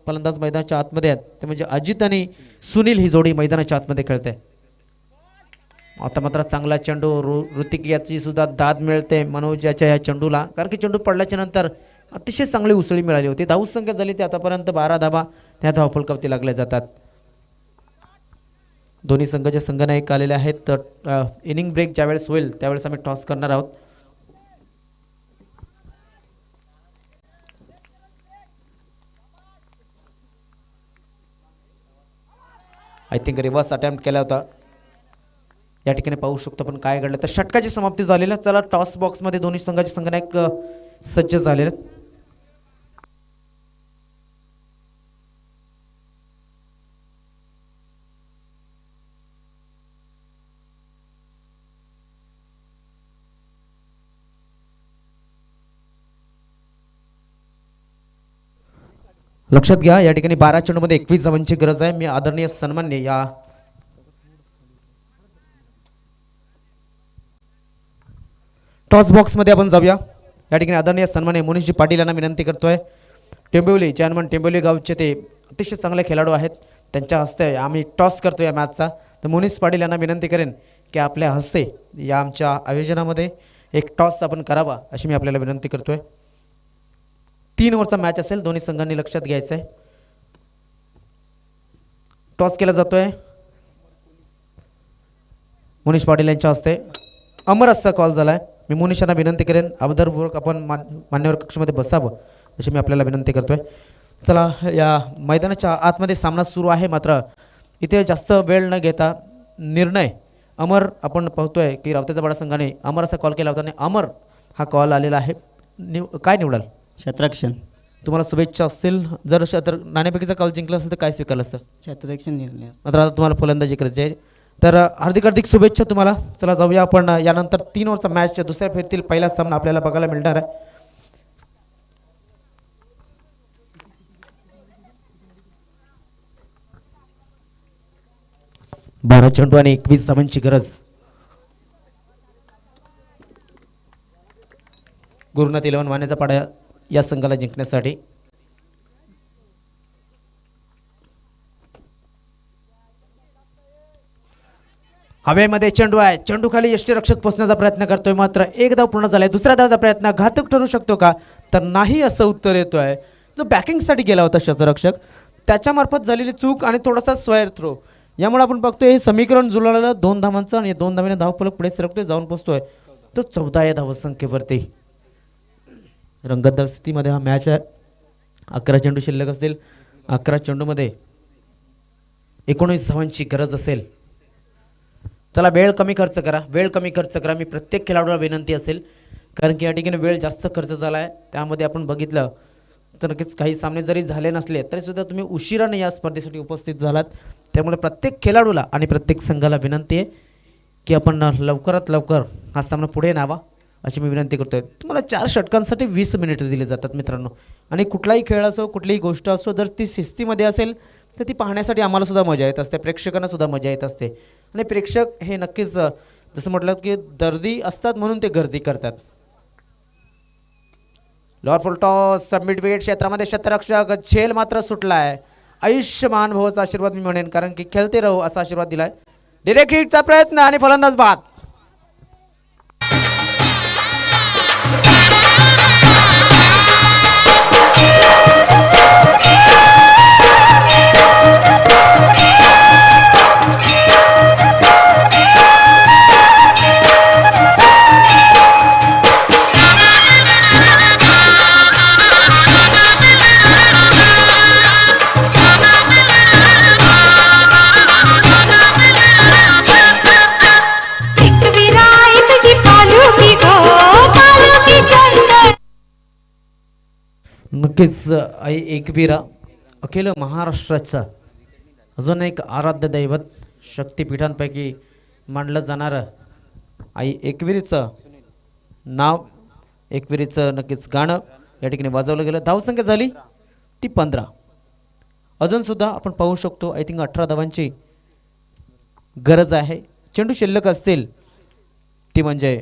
फलंदाज मैदानाच्या आतमध्ये आहेत, ते म्हणजे अजित आणि सुनील. ही जोडी मैदानाच्या आतमध्ये खेळते. आता मात्र चांगला चेंडू. ऋतिक याची सुद्धा दाद मिळते मनोज याच्या या चेंडूला, कारण की चेंडू पडल्याच्या नंतर अतिशय चांगली उसळी मिळाली होती. धावसंख्या झाली ते आतापर्यंत 12 धावा त्या धावफलकावरती लागल्या जातात. दोन्ही संघाचे संघनायक आलेले आहेत. तर इनिंग ब्रेक ज्यावेळेस होईल त्यावेळेस आम्ही टॉस करणार आहोत. आय थिंक रिव्हर्स अटेम्प्ट केला होता या ठिकाणी पाहू शकतो. पण काय घडलं तर षटकाची समाप्ती झालेली आहे. चला टॉस बॉक्समध्ये दोन्ही संघाचे संघनायक सज्ज झालेले आहेत. लक्षात घ्या, या ठिकाणी 12 चेंडूमध्ये 21 धावांची गरज आहे. मी आदरणीय सन्मान्य या टॉस बॉक्समध्ये आपण जाऊया. या ठिकाणी आदरणीय सन्मान्य मुनीशजी पाटील यांना विनंती करतोय. टेंबिवली चॅनमन टेंबिवली गावचे ते अतिशय चांगले खेळाडू आहेत. त्यांच्या हस्ते आम्ही टॉस करतो या मॅचचा. तर मुनीश पाटील यांना विनंती करेन की आपल्या हस्ते या आमच्या आयोजनामध्ये एक टॉस आपण करावा अशी मी आपल्याला विनंती करतोय. 3 ओव्हरचा मॅच असेल. दोन्ही संघांनी लक्षात घ्यायचं आहे. टॉस केला जातोय मुनीश पाटील यांच्या हस्ते. अमर असा कॉल झाला आहे. मी मुनीश यांना विनंती करेन आदरपूर्वक आपण मान्यवर कक्षामध्ये बसावं अशी मी आपल्याला विनंती करतोय. चला, या मैदानाच्या आतमध्ये सामना सुरू आहे. मात्र इथे जास्त वेळ न घेता निर्णय अमर आपण पाहतोय की रावतेचा बडा संघाने अमर असा कॉल केला होता आणि अमर हा कॉल आलेला आहे. काय निवडाल? शतरक्षण. तुम्हाला शुभेच्छा असतील. जर नाणेफेकीचा कॉल जिंकला असेल तर काय स्वीकारलं असतं? शतरक्षण निर्णय. मात्र आता तुम्हाला फलंदाजी करायची आहे. तर हार्दिक शुभेच्छा तुम्हाला. चला जाऊया आपण यानंतर 3 ओव्हरचा मॅचच्या दुसऱ्या फेरीतील पहिला सामना आपल्याला बघायला मिळणार आहे. बारा चेंडू आणि 21 धावांची गरज. गुरुनाथ 11 वाण्याचा पाडा या संघाला जिंकण्यासाठी. हवेमध्ये चेंडू आहे. चेंडू खाली यष्टीरक्षक पोचण्याचा प्रयत्न करतोय. मात्र 1 धाव पूर्ण झालाय. दुसऱ्या धावाचा प्रयत्न घातक ठरू शकतो का? तर नाही असं उत्तर येतोय. जो बॅकिंगसाठी गेला होता क्षेत्ररक्षक त्याच्यामार्फत झालेली चूक आणि थोडासा स्क्वेअर थ्रो, यामुळे आपण बघतोय हे समीकरण जुळवलेलं 2 धावांचं आणि 2 धावाने धावफलक पुढे सरकतोय, जाऊन पोचतोय तो 14 या धावसंख्येवरती. रंगतदार स्थितीमध्ये हा मॅच आहे. 11 चेंडू शिल्लक असतील. 11 चेंडूमध्ये 19 धावांची गरज असेल. चला, वेळ कमी खर्च करा, वेळ कमी खर्च करा. मी प्रत्येक खेळाडूला विनंती असेल, कारण की या ठिकाणी वेळ जास्त खर्च झाला आहे. त्यामध्ये आपण बघितलं तर नक्कीच काही सामने जरी झाले नसले तरीसुद्धा तुम्ही उशिराने या स्पर्धेसाठी उपस्थित झालात. त्यामुळे प्रत्येक खेळाडूला आणि प्रत्येक संघाला विनंती आहे की आपण लवकरात लवकर हा सामना पुढे न्यावा अशी मी विनंती करतोय. तुम्हाला 4 षटकांसाठी 20 मिनिटं दिले जातात मित्रांनो. आणि कुठलाही खेळ असो, कुठलीही गोष्ट असो, जर ती शिस्तीमध्ये असेल तर ती पाहण्यासाठी आम्हाला सुद्धा मजा येत असते, प्रेक्षकांना सुद्धा मजा येत असते. आणि प्रेक्षक हे नक्कीच जसं म्हटलं की दर्दी असतात म्हणून ते गर्दी करतात. लॉर फुलटॉस सबमिट विकेट क्षेत्रामध्ये क्षेत्ररक्षक झेल मात्र सुटला आहे. आयुष्यमान भवचा आशीर्वाद मी म्हणेन, कारण की खेळते राहू असा आशीर्वाद दिलाय. डिरेक्ट हिटचा प्रयत्न आणि फलंदाज बाद. नक्कीच आई एकवीरा अखिल महाराष्ट्राचं अजून एक आराध्य दैवत शक्तिपीठांपैकी मानलं जाणारं आई एकविरीचं नाव, एकविरीचं नक्कीच गाणं या ठिकाणी वाजवलं गेलं. धावसंख्या झाली ती 15. अजूनसुद्धा आपण पाहू शकतो आय थिंक 18 धावांची गरज आहे. चेंडू शिल्लक असतील ती म्हणजे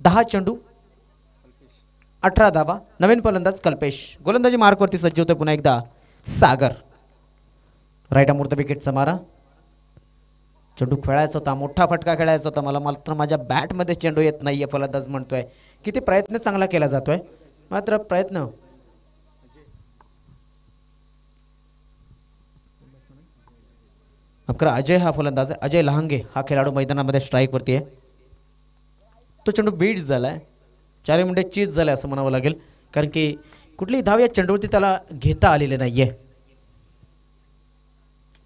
10 चेंडू 18 धावा. नवीन फलंदाज कल्पेश, गोलंदाजी मार्कवरती सज्ज होतोय पुन्हा एकदा सागर. राईट अमूर्त विकेटचा मारा. चेंडू खेळायचा होता, मोठा फटका खेळायचा होता, मला मात्र माझ्या बॅटमध्ये चेंडू येत नाहीये. फलंदाज म्हणतोय किती प्रयत्न चांगला केला जातोय, मात्र प्रयत्न अकरा. अजय हा फलंदाज आहे, अजय लहांगे हा खेळाडू मैदानामध्ये स्ट्राईकवरती आहे. तो चेंडू बीट झालाय, 4 मिनिटे चीज झाले असं म्हणावं लागेल, कारण की कुठलीही धाव या चेंडूवरती त्याला घेता आलेली नाहीये.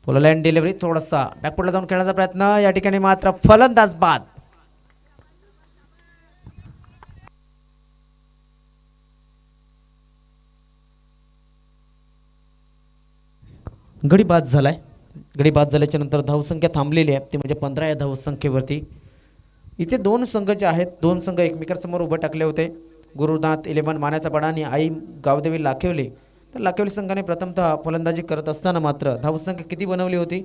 पोललँड डिलिव्हरी थोडासा बॅकफुटला जाऊन खेळण्याचा प्रयत्न, या ठिकाणी मात्र फलंदाज बाद. गडी बाद झालाय. गडी बाद झाल्याच्या नंतर धावसंख्या थांबलेली आहे, ती म्हणजे 15 या धावसंख्येवरती. इथे 2 संघ जे आहेत, 2 संघ एकमेकांसमोर उभे टाकले होते. गुरुनाथ 11 मानाचा पडा आणि आई गावदेवी लाखेवली. तर लाखेवली संघाने प्रथमतः फलंदाजी करत असताना मात्र धावसंख्या किती बनवली होती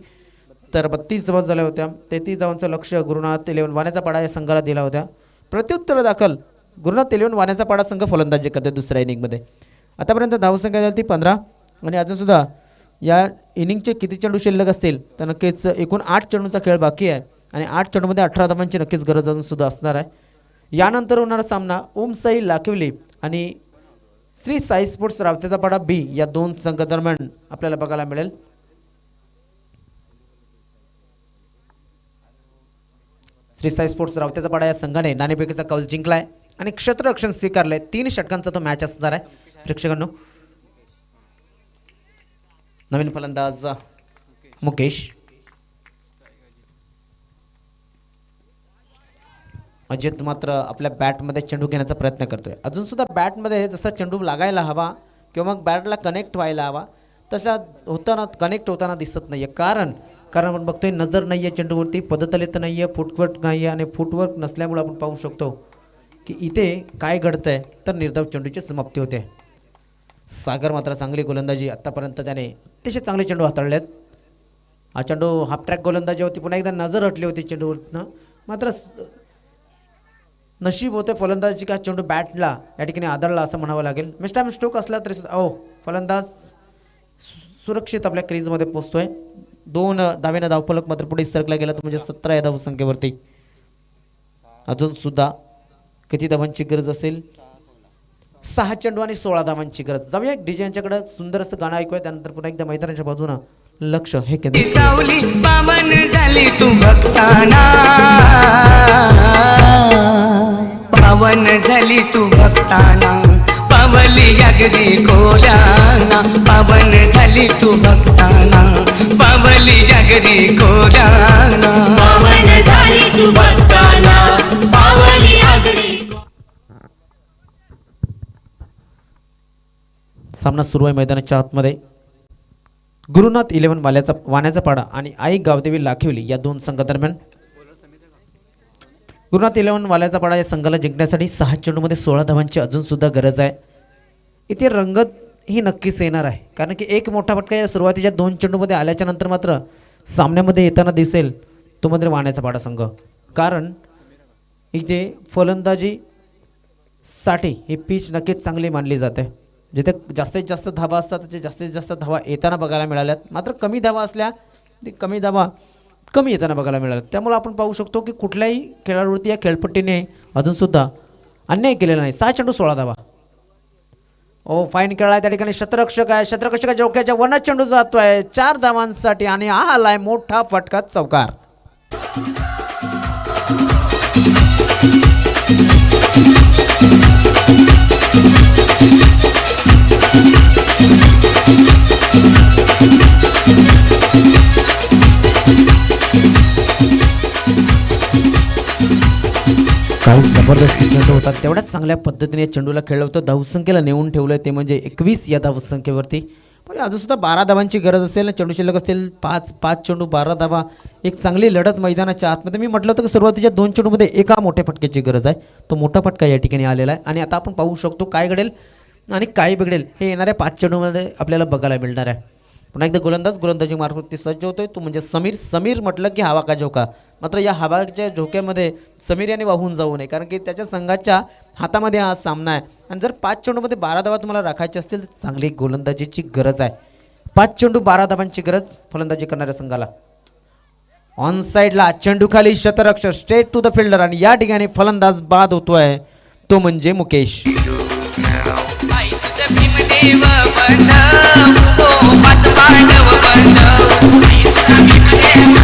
तर 32 धावा झाल्या होत्या. 33 धावांचं लक्ष गुरुनाथ 11 वाण्याचा पाडा या संघाला दिला होता. प्रत्युत्तर दाखल गुरुनाथ 11 वाण्याचा पाडा संघ फलंदाजी करते दुसऱ्या इनिंगमध्ये. आतापर्यंत धावसंख्या झाली ती 15 आणि अजूनसुद्धा या इनिंगचे किती चेंडू शिल्लक असतील तर नक्कीच एकूण 8 चेंडूचा खेळ बाकी आहे आणि 8 चेंडूमध्ये 18 धावांची नक्कीच गरज अजून सुद्धा असणार आहे. यानंतर होणारा सामना ओम साई लाखिवली आणि श्री साई स्पोर्ट्स रावतेचा पाडा बी या 2 संघ दरम्यान आपल्याला बघायला मिळेल. श्री साई स्पोर्ट्स रावतेचा पाडा या संघाने नाणेफेकीचा कौल जिंकलाय आणि क्षेत्ररक्षण स्वीकारलंय. 3 षटकांचा तो मॅच असणार आहे प्रेक्षकांनो. नवीन फलंदाज मुकेश. अजित मात्र आपल्या बॅटमध्ये चेंडू घेण्याचा प्रयत्न करतोय. अजून सुद्धा बॅटमध्ये जसा चेंडू लागायला हवा किंवा मग बॅटला कनेक्ट व्हायला हवा तसा होताना कनेक्ट होताना दिसत नाहीये. कारण आपण बघतोय नजर नाहीये चेंडूवरती, पदतलित नाहीये, फुटवर्क नाहीये आणि फुटवर्क नसल्यामुळे आपण पाहू शकतो की इथे काय घडतंय तर निर्धाव चेंडूची समाप्ती होते. सागर मात्र चांगली गोलंदाजी आतापर्यंत त्याने अतिशय चांगले चेंडू हाताळलेत. हा चेंडू हाफ ट्रॅक गोलंदाजी होती, पुन्हा एकदा नजर हटली होती चेंडूवरनं, मात्र नशीब होते फलंदाजी का चेंडू बॅटला या ठिकाणी आदळला असं म्हणावं लागेल. मिस्टाईम स्ट्रोक असला तरी सुद्धा फलंदाज सुरक्षित आपल्या क्रीजमध्ये पोहोचतोय. 2 धावेनं धावफलक मात्र पुढे सरकला गेला, तो म्हणजे 17 या धावसंख्येवरती. अजून सुद्धा किती धावांची गरज असेल? 6 चेंडू आणि 16 धावांची गरज. जाऊया एक डीजे यांच्याकडे सुंदर असं गाणं ऐकूया, त्यानंतर पुन्हा एकदा मैदानाच्या बाजूनं लक्ष हे केंद्रित. सावली पावन झाली तू भक्ताना, पावन झाली तू भक्ताना, पावली जागरी कोल्याना, पावन झाली तू भक्ताना, पावली जागरी कोल्याना, पावन झाली तू भक्ताना, पावली जागरी. सामना सुरू आहे मैदानाच्या आतमध्ये. गुरुनाथ 11 वाण्याचा पाडा आणि आई गावदेवी लाखिवली या दोन संघादरम्यान गुरुनाथ 11 वाल्याचा पाडा या संघाला जिंकण्यासाठी 6 चेंडूमध्ये 16 धावांची अजून सुद्धा गरज आहे. इथे रंगत ही नक्कीच येणार आहे कारण की एक मोठा फटका या सुरुवातीच्या 2 चेंडूमध्ये आल्याच्या नंतर मात्र सामन्यामध्ये येताना दिसेल तो म्हणजे वाण्याचा पाडा संघ. कारण इथे फलंदाजीसाठी ही पिच नक्कीच चांगली मानली जाते. जिथे जास्तीत जास्त धावा असतात त्याचे जास्तीत जास्त धावा येताना बघायला मिळाल्यात. मात्र कमी धावा असल्या ते कमी धावा कमी येताना बघायला मिळाल्यात. त्यामुळे आपण पाहू शकतो की कुठल्याही खेळाडूवरती या खेळपट्टीने अजूनसुद्धा अन्याय केलेला नाही. 6 चेंडू 16 धावा. ओ फाईन खेळाय त्या ठिकाणी शतरक्षक आहे. शतरक्षकाच्या डोक्याच्या वनात चेंडू जातोय 4 धावांसाठी आणि हा आलाय मोठा फटका चौकार. काही जबरदस्त चेंडू होता. तेवढ्याच चांगल्या पद्धतीने चेंडूला खेळलं होतं. धावसंख्येला नेऊन ठेवलं ते म्हणजे 21 या धावसंख्येवरती. पण अजून सुद्धा 12 धावांची गरज असेल ना. चेंडू शिल्लक असतील 5 चेंडू 12 धावा. एक चांगली लढत मैदानाच्या आतमध्ये. मी म्हटलं होतं की सुरुवातीच्या 2 चेंडूमध्ये एका मोठ्या फटक्याची गरज आहे. तो मोठा फटका या ठिकाणी आलेला आहे आणि आता आपण पाहू शकतो काय घडेल आणि काय बिघडेल हे येणाऱ्या 5 चेंडूमध्ये आपल्याला बघायला मिळणार आहे. पुन्हा एकदा गोलंदाजी मार्फत सज्ज होतोय तो म्हणजे समीर म्हटलं की हवा का झोका. मात्र या हवाच्या झोक्यामध्ये समीर याने वाहून जाऊ नये कारण की त्याच्या संघाच्या हातामध्ये हा सामना आहे. आणि जर 5 चेंडूमध्ये 12 धावा तुम्हाला राखायचे असतील तर चांगली गोलंदाजीची गरज आहे. 5 चेंडू 12 धावांची गरज फलंदाजी करणाऱ्या संघाला. ऑन साईडला चेंडू खाली शतरक्षक स्ट्रेट टू द फिल्डर आणि या ठिकाणी फलंदाज बाद होतोय तो म्हणजे मुकेश. आई तुझं भीमदेव बंधव, ओ पाच पांडव बंधव. आई तुझा भीमदेव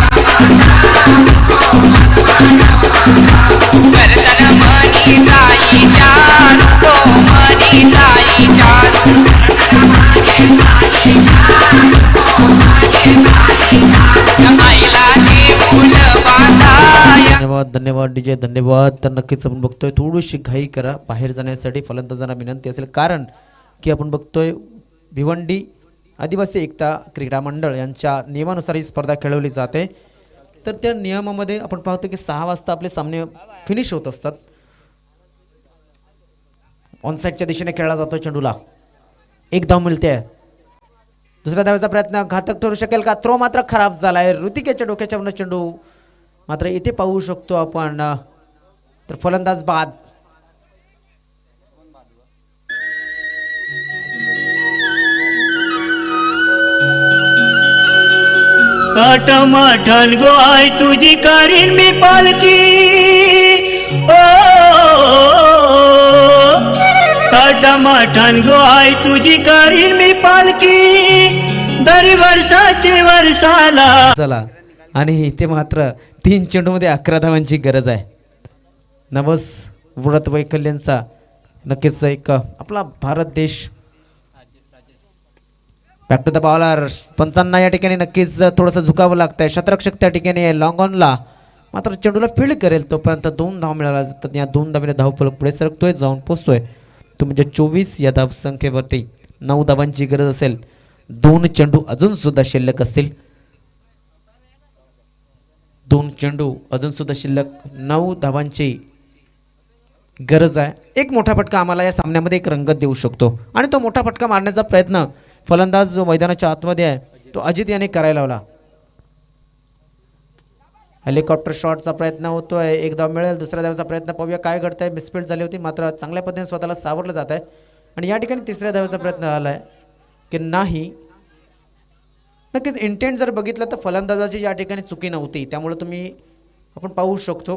करतन मनी ताई जान, ओ मनी ताई जान. आईला देऊळ बांधाय. धन्यवाद डीजे धन्यवाद. तर नक्कीच आपण बघतोय थोडीशी घाई करा बाहेर जाण्यासाठी. फलंदाजांना विनंती असेल कारण की आपण बघतोय भिवंडी आदिवासी एकता क्रीडा मंडळ यांच्या नियमानुसार ही स्पर्धा खेळवली जाते. तर त्या नियमामध्ये आपण पाहतो की 6 वाजता आपले सामने फिनिश होत असतात. ऑनसाईडच्या दिशेने खेळला जातो. चेंडूला 1 धाव मिळते. दुसऱ्या धावेचा प्रयत्न घातक ठरू शकेल का. थ्रो मात्र खराब झालाय. ऋतिकेच्या डोक्याच्या वरनं चेंडू मात्र इथे पाहू शकतो आपण तर फलंदाज बाद. ताटमाठन गो आई तुझी करीन मी पालकी. ओ ताटमाठन गो आई तुझी करीन मी पालकी. दर वर्षाची वर्षाला. चला आणि इथे मात्र 3 चेंडूमध्ये 11 धावांची गरज आहे. नवस व्रत वैकल्यांचा नक्कीच एक आपला भारत देश बॅक टू द बॉलर. पंचांना या ठिकाणी नक्कीच थोडंसं झुकावं लागतंय. शतरक्षक त्या ठिकाणी लॉंग ऑनला मात्र चेंडूला फील्ड करेल तोपर्यंत 2 धाव मिळाला जातात. या 2 धावीने धावफलक पुढे सरकतोय जाऊन पोचतोय तो म्हणजे 24 या धावसंख्येवरती. 9 धावांची गरज असेल. 2 चेंडू अजून सुद्धा शिल्लक असतील. 2 चेंडू अजून सुद्धा शिल्लक. 9 धावांची गरज आहे. एक मोठा फटका आम्हाला या सामन्यामध्ये एक रंगत देऊ शकतो आणि तो मोठा फटका मारण्याचा प्रयत्न फलंदाज जो मैदानाच्या आतमध्ये आहे तो अजित याने करायला लावला. हेलिकॉप्टर शॉटचा प्रयत्न होतोय. 1 धाव मिळेल. दुसऱ्या धावेचा प्रयत्न पाहूया काय घडतंय. मिसफील्ड झाली होती मात्र चांगल्या पद्धतीने स्वतःला सावरलं जात आहे आणि या ठिकाणी 3ऱ्या धावेचा प्रयत्न आलाय की नाही. नक्कीच इंटेंट जर बघितलं तर फलंदाजाची या ठिकाणी चुकी नव्हती. त्यामुळे तुम्ही आपण पाहू शकतो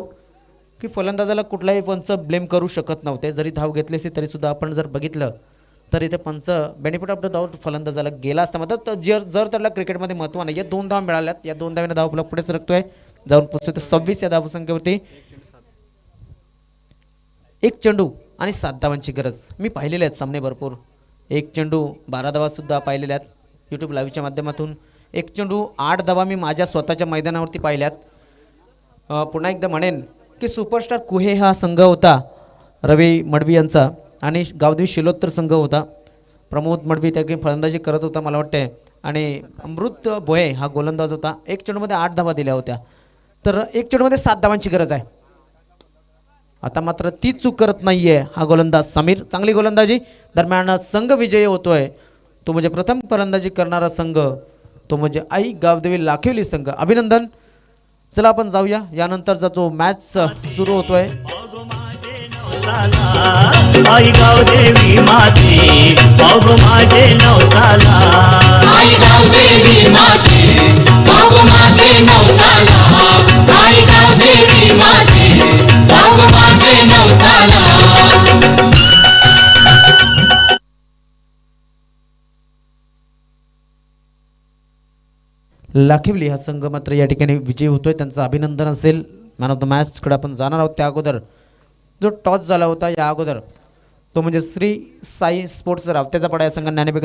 की फलंदाजाला कुठलाही पंच ब्लेम करू शकत नव्हते. जरी धाव घेतली असती तरीसुद्धा आपण जर बघितलं तर इथे पंच बेनिफिट ऑफ द डाऊट फलंदाजाला गेला असता. मात्र जर त्याला क्रिकेटमध्ये महत्त्व नाही. या 2 धाव मिळाल्यात. या 2 धावेने धाव पुढे सरकतोय जाऊन पोचतोय 26 या धावसंख्येवरती. 1 चेंडू आणि 7 धावांची गरज. मी पाहिलेले आहेत सामने भरपूर. 1 चेंडू 12 धावासुद्धा पाहिलेल्या आहेत यूट्यूब लाईव्हच्या माध्यमातून. 1 चेंडू 8 धावा मी माझ्या स्वतःच्या मैदानावरती पाहिल्यात. पुन्हा एकदा म्हणेन की सुपरस्टार कुहे हा संघ होता रवी मडवी यांचा आणि गावदेवी शिलोत्तर संघ होता. प्रमोद मडवी त्या फलंदाजी करत होता मला वाटते आणि अमृत भोये हा गोलंदाज होता. एक चेंडूमध्ये 8 धावा दिल्या होत्या, तर एक चेंडूमध्ये 7 धावांची गरज आहे. आता मात्र ती चूक करत नाहीये हा गोलंदाज समीर. चांगली गोलंदाजी दरम्यान संघ विजयी होतोय. तो म्हणजे प्रथम फलंदाजी करणारा संघ, तो म्हणजे आई गावदेवी लाखिवली संघ. अभिनंदन. चला आपण जाऊया. यानंतरचा जो मॅच सुरू होतोय, आई गावदेवी माते बाब माझे नवसाला. आई गावदेवी माते बाब माझे नवसाला. आई गावदेवी माते बाब माझे नवसाला. लाखिवली हा संघ मात्र या ठिकाणी विजयी होतोय. त्यांचं अभिनंदन असेल. मॅन ऑफ द मॅचकडे आपण जाणार आहोत. त्या अगोदर जो टॉस झाला होता या अगोदर, तो म्हणजे श्री साई स्पोर्ट्स राव त्याचा पडा या संघाने नाणेफेक